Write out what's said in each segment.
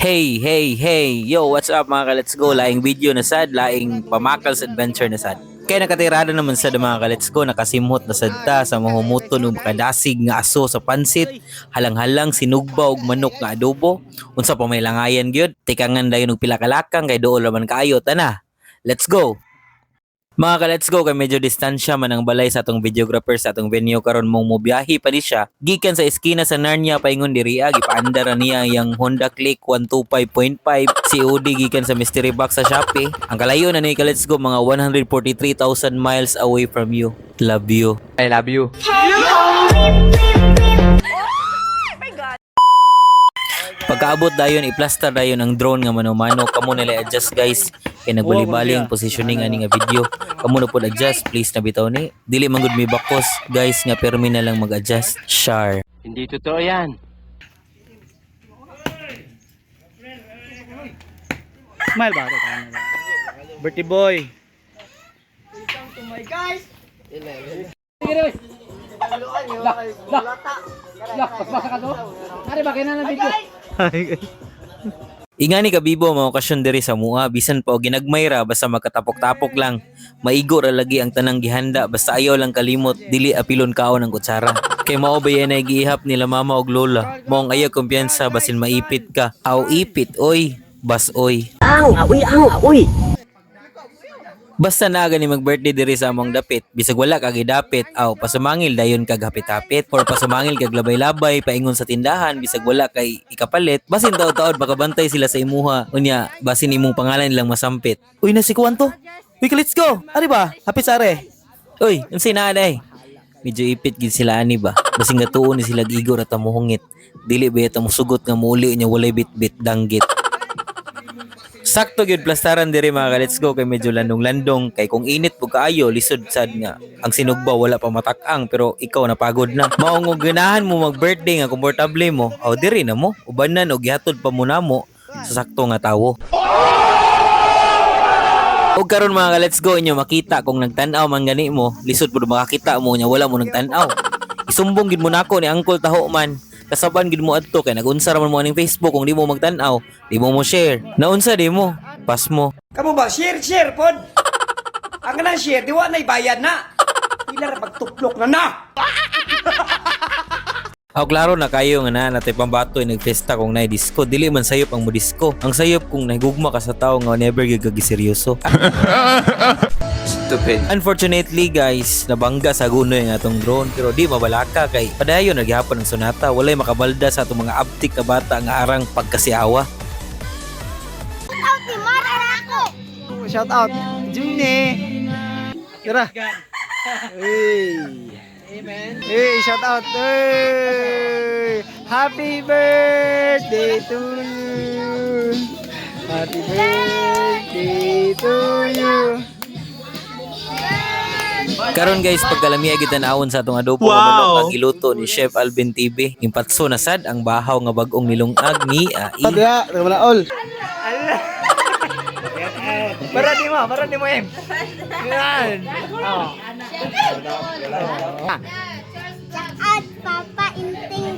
Hey, hey, hey! Yo, what's up mga ka-Let's Go? Laing video na sad, laing pamakals adventure na sad. Kaya nakatirada naman sad mga ka-Let's Go, nakasimhot na sad ta sa mahumuto no makadasig nga aso sa pansit, halang-halang sinugba og manok nga adobo. Unsa pa may langayan gyud? Tikangan dayon og pila ka lakang kay duol man kaayo tana. Let's go! Mga ka-Let's Go, kay medyo distansya man ang balay sa atong videographer sa atong venue karon mong mobiyahe pa ni siya. Gikan sa eskina sa Narnia paingon diri gipaandar niya yang Honda Click 125.5 COD gikan sa Mystery Box sa Shopee. Ang kalayo na ni ka-Let's Go mga 143,000 miles away from you. Love you. I love you. Pagkaabot dayon i-plaster dayon ang drone nga mano-mano kamo nila adjust guys kay nagbali-bali ang positioning ani nga video kamo na pod adjust please na bitaw ni dili man gud mi bakos guys nga permi na lang mag-adjust share. Hindi totoo yan. Smile ba? Birthday boy. Ingani kabibo mga okasyon diri sa mua bisan pa og ginagmay ra basta magkatapok-tapok lang maigo ra lagi ang tanang gihanda basta ayaw lang kalimot dili apilon kaon ang kutsara kay mao ba yan ay giihap nila mama og lola mao ang ayaw kumpiyansa basin maipit ka aw ipit oy bas oy basta na gani mag-birthday diri sa among dapit bisag wala kag gidapit aw pasumangil dayon kag hapit-hapit or pasumangil kag labay-labay paingon sa tindahan bisag wala kay ikapalit basin taod-taod makabantay sila sa imuha unya basin imong pangalan nilang masampit uy na si kuwan to uy let's go ari ba hapit sa are uy unsay naa day medyo ipit gid sila ani ba basin nga tuon ni sila gigor at muhungit dili ba ito musugot nga muli nya walay bit-bit danggit. Sakto gyud plastaran diri mga ka-Let's Go kay medyo landong-landong kay kung init pug kaayo lisod sad nga ang sinugba wala pa matak-ang pero ikaw napagod na maong og ganahan mo mag-birthday nga komportable mo aw diri na mo ubanan og gihatod pa mo namo sa sakto nga tawo. Og karon mga ka-Let's Go inyo makita kung nagtan-aw man gani mo lisod pud makakita mo nya wala mo nagtan-aw isumbong gid mo nako ni Uncle Taho man kasaban gid mo adto kay nagunsa ra man mo aning Facebook kung di mo magtan-aw di mo share naunsa di mo pas mo Kamu ba share pod? Ang kanang share di wa nay bayad na. Pila ra pagtuplok na. aw klaro na kayo nga na natay pambatoy nagfesta kung nay disco dili man sayop ang mo disco ang sayop kung nahigugma ka sa tawo nga never gyud seryoso. Stupid. Unfortunately guys, nabangga sa gunoy nga atong drone pero di mabalaka kay padayon naghihapon ang sunata walay makabalda sa atong mga abtik ka bata nga arang pagkasiawa. Shout out. June. Tara. Hey. Amen. Hey, shout out. Hey. Happy birthday to you. Happy birthday to you. Karon guys, pagkalamiya gid tan-awon sa atong adobo nga manok ang iluto ni Chef Alvin TV. Impatso na sad ang bahaw nga bag-ong nilungag ni Ai. Pagya, wala all. Para di mo em. Yan. Oh. At Papa Inting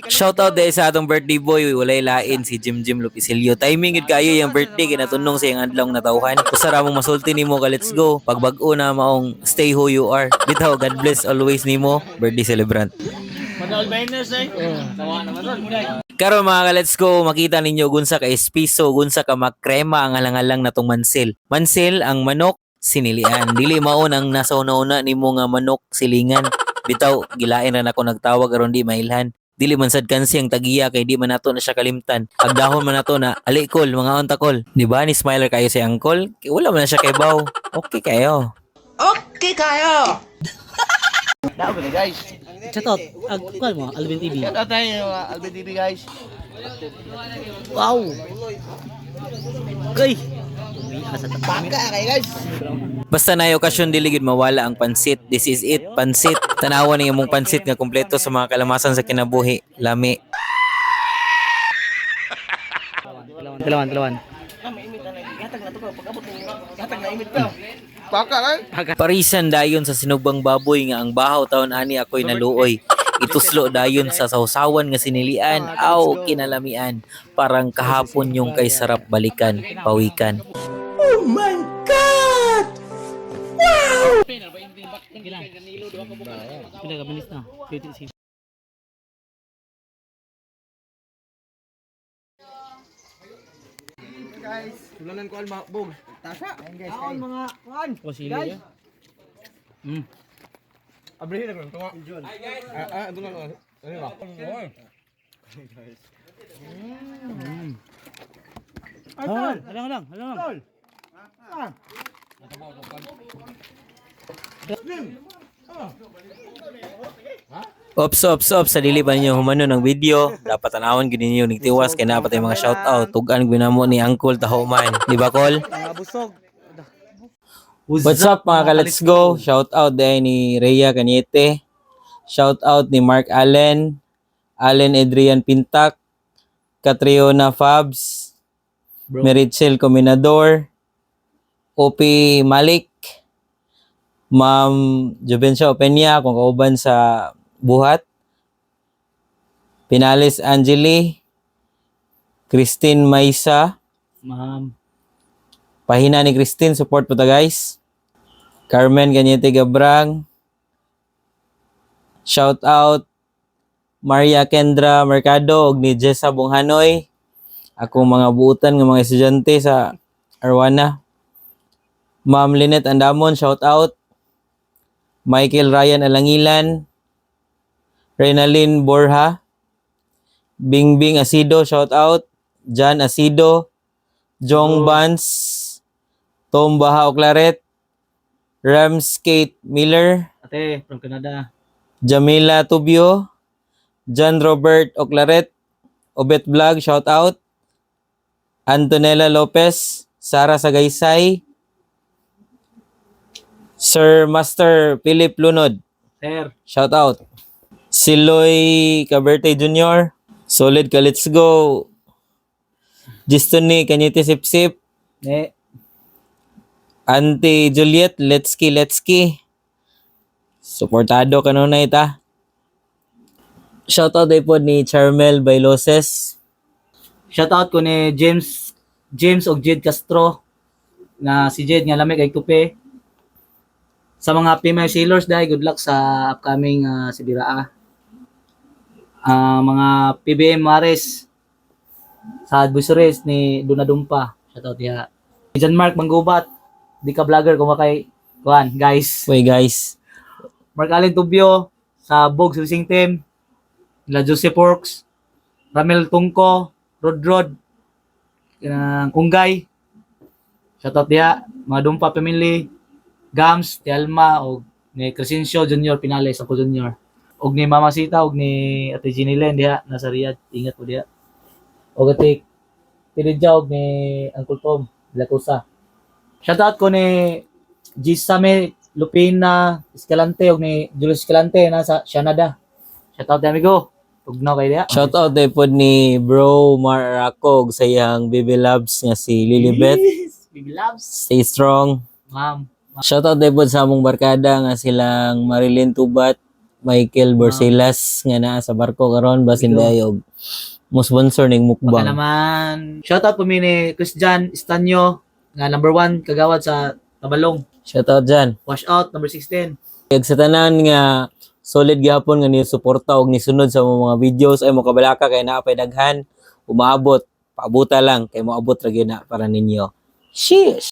Shoutout dahil sa atong birthday boy, walay lain si Jim Lupisilio. Timing gid kayo yung birthday kinatunong sa iyang adlaw na tawhan. Kusara mong masulti nimo ka let's go. Pag bag-o na maong stay who you are. Bitaw God bless always nimo birthday celebrant. Karon mga ka-Let's Go, makita ninyo gunsa ka espiso, gunsa ka makrema ang alang-alang natong mansil. Mansil ang manok sinilian. Dili mao nang nasa una-una nimo nga manok silingan. Bitaw gilain ra nako nagtawag aron di mailhan. Dili man sad kansi ang tagiya kay di man nato na siya kalimtan. Agdahon man nato na alikol mga ontakol. Di ba ni smiler kayo si Uncle? Kay wala man na siya kay baw. Okay kayo. Okay kayo. Dapat guys. Shout out, kuan mo, Alvin TV. Shout out tayo Alvin TV guys. Wow! Okay! Umiha sa Baka kay guys. Basta na okasyon dili gid mawala ang pansit. This is it, pansit. Tanawan ni imong pansit nga kompleto sa mga kalamasan sa kinabuhi. Lami. Dalawan. Baka kay. Parisan dayon sa sinugbang baboy nga ang bahaw taon ani ako'y naluoy. Ituslo dayon sa sausawan nga sinilian. Aw, kinalamian. Parang kahapon yung kay sarap balikan, pawikan. Pila ka bilis na. 56. O sili ya. Halang. Ops. Sa dili ba ninyo humano ng video, dapat tanawan gid ninyo nigtiwas kay napat ay mga shoutout. Tugan binamo ni Uncle Taho man. Di ba, Col? What's up mga ka-let's go? Shoutout din ni Rhea Cañete. Shoutout ni Mark Allen, Allen Adrian Pintak, Catriona Fabs, Merichel Cominador, Opi Malik, Ma'am Juvencia Openia, kung kauban sa buhat, Pinales Angeli, Christine Maisa, Ma'am. pahina ni Christine, support po ta guys. Carmen Cañete Gabrang, shout out Maria Kendra Mercado ug ni Jessa Bonghanoy, akong mga buutan ng mga estudyante sa Arwana. Ma'am Lynette Andamon, shout out. Michael Ryan Alangilan, Renaline Borja, Bingbing Asido, shout out. John Asido, Jong Bans, Tom Baha Oclaret, Rams Kate Miller, Ate, from Canada. Jamila Tubio, John Robert Oclaret, Obet Vlog, shout out. Antonella Lopez, Sara Sagaysay, Sir Master Philip Lunod, Sir. shout out. Siloy Caberte Jr., solid ka, let's go. Gistoni Cañete Sipsip, Ne. Auntie Juliet, let's ki. Suportado ka nun na ita. Shoutout din po ni Charmel Bailoses. Shoutout ko ni James og Jed Castro na si Jed nga lamig kay tupe. Sa mga female sailors dai, good luck sa upcoming si Biraa. Mga PBM Mares sa advisories ni Dunadumpa. Shoutout diha. John Mark Manggubat, di ka vlogger kung makay kuan, guys. Uy guys, Mark Allen Tubio sa Bogs Racing Team, La Jose Porks, Ramel Tungko, Rod, Kunggay. Shoutout diha, mga Dumpa family, Gams, Tialma, o ni Crescencio Junior Pinales ako Junior. Og ni Mama Sita, og ni Ate Ginny Len diha, nasa Riyadh, ingat po diha. Og ati Tiridja, og ni Uncle Tom, Lacosa. Shoutout ko ni Gisame Lupina Escalante, og ni Julius Escalante na sa Canada. Shoutout di amigo. Tugnaw kay diha. shoutout din po ni Bro Maracog sa iyang baby loves nga si Lilibet. Big loves. Stay strong. Ma'am. Shoutout din po sa among barkada nga silang Marilyn Tubat, Michael Borsilas nga naa sa barko karon basin dayog mo sponsor ning Baka mukbang. naman. Shoutout po mi ni Christian Estanyo nga number 1 kagawad sa Tabalong. Shoutout dyan. Wash out number 16. Kag sa tanan nga solid gyapon nga ni suporta og nisunod sa mga videos ay mo kabalaka kay naa pay daghan umaabot, paabuta lang kay moabot ra gyud na para ninyo. Sheesh.